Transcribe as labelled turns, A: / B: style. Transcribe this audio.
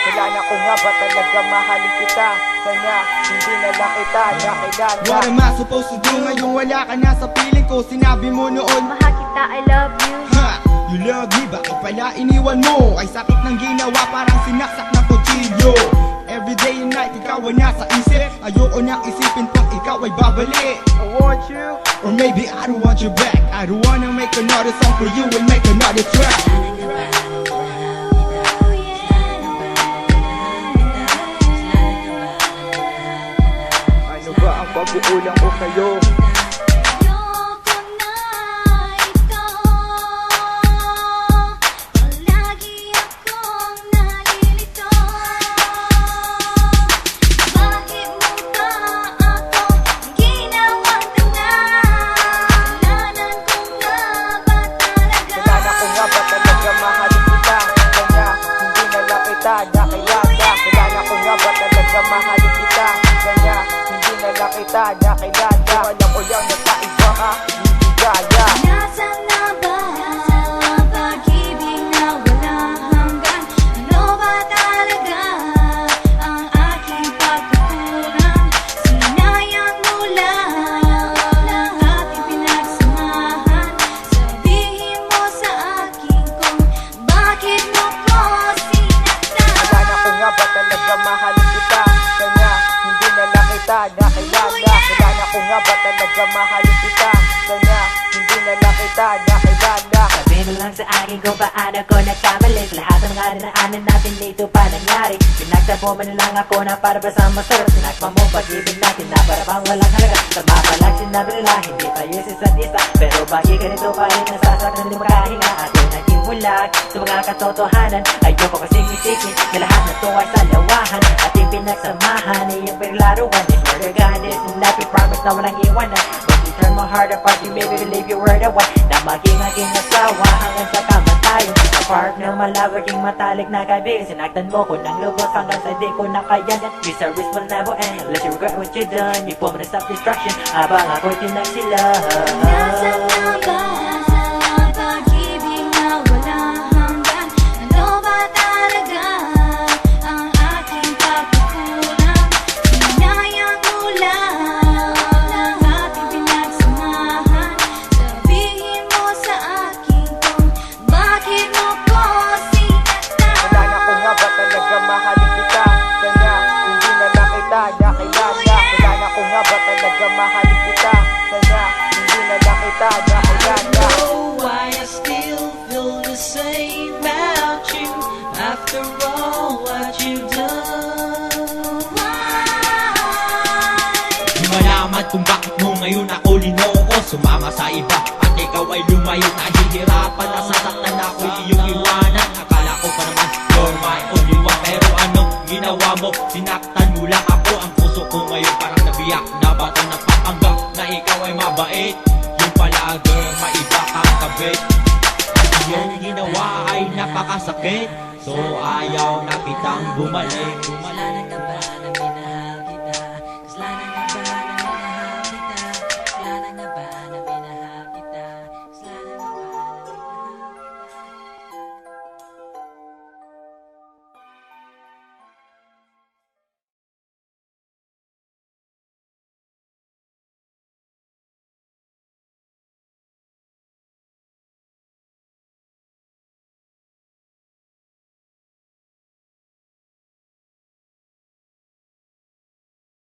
A: Kailan ako nga ba talaga mahalin kita? Sana hindi na lang kita nakilala.
B: What am I supposed to do ngayong wala ka na sa piling ko? Sinabi mo noon,
C: mahal kita, I love you.
B: Ha! You love me, bakit pala iniwan mo? Ay sakit ng ginawa, parang sinaksak na kutsilyo. Every day and night, ikaw ay nasa isip. Ayoko nang isipin pang ikaw ay babalik.
A: I want you,
B: or maybe I don't want you back. I don't wanna make another song for you and make another track.
A: ano ba ang pag-uulang ko sa'yo? Nakilala, alam ko lang nagkaiba ka, hindi gaya.
C: Nasaan na ba ang pag-ibig na walang hanggan? Ano ba talaga ang aking pagkukulang? Sinayang mo lang ang ating pinagsamahan. Sabihin mo sa akin kung bakit mo ko sinaktan.
A: Wala ko nga ba talaga mahalin kita? Kanya hindi na lang kita nakilala. Kailan ko nga ba talaga mahalin kita? Sana hindi na lang kita nakilala.
D: Sabi mo lang sa akin kung paano ko nagkamali. Lahat ng mga dinaanan natin dito pa nangyari. Pinagtabo mo na lang ako na para ba sa masarap. Sinakma mo pag-ibig natin na para bang walang halaga. Tama pa lang sinabi nila, hindi tayo sa isa't isa. Pero bakit ganito pa rin nasasaktan din makahinga? Ating naging bulag sa mga katotohanan. Ayoko kasing isipin na lahat na to ay salawahan. Ating pinagsamahan ay yung paglaruan. And we're guided and let me promise na walang iwanan. But you turn my heart apart, you made me believe you were the one. Na maging aking asawa hanggang sa kamatayan. Apart ng malawaking matalik na kaibigan. Sinaktan mo ko ng lubos hanggang sa di ko nakayanan. Miseries will never end unless you regret what you done. You put me to self-destruction habang ako'y tinagsila.
C: Nasaan na ba ang pag-ibig na walang hanggan? Ano ba talaga ang aking pagkukulang? Sinayang mo lang ang ating pinagsamahan. Sabihin mo sa akin kung bakit mo ko sinaktan.
A: Wala ko nga ba talaga mahalin kita? Sana hindi na lang kita nakilala. Wala ko nga ba talaga mahalin kita? Sana hindi na lang kita nakilala.
E: Oh, why I still feel the same about you after all what you've done.
F: Di malaman kung bakit mo ngayon ako linoko. Sumama sa iba at ikaw ay lumayo. Nahihirapan na sasaktan ako iyong iwanan. Akala ko pa naman you're my only one. Pero anong ginawa mo? Sinaktan mo lang ako. Ang puso ko ngayon parang nabiyak na bata. Nagpapanggap na ikaw ay mabait. Yung pala girl, maiba kang kabit. At iyong ginawa ay napakasakit. So ayaw na kitang bumalik.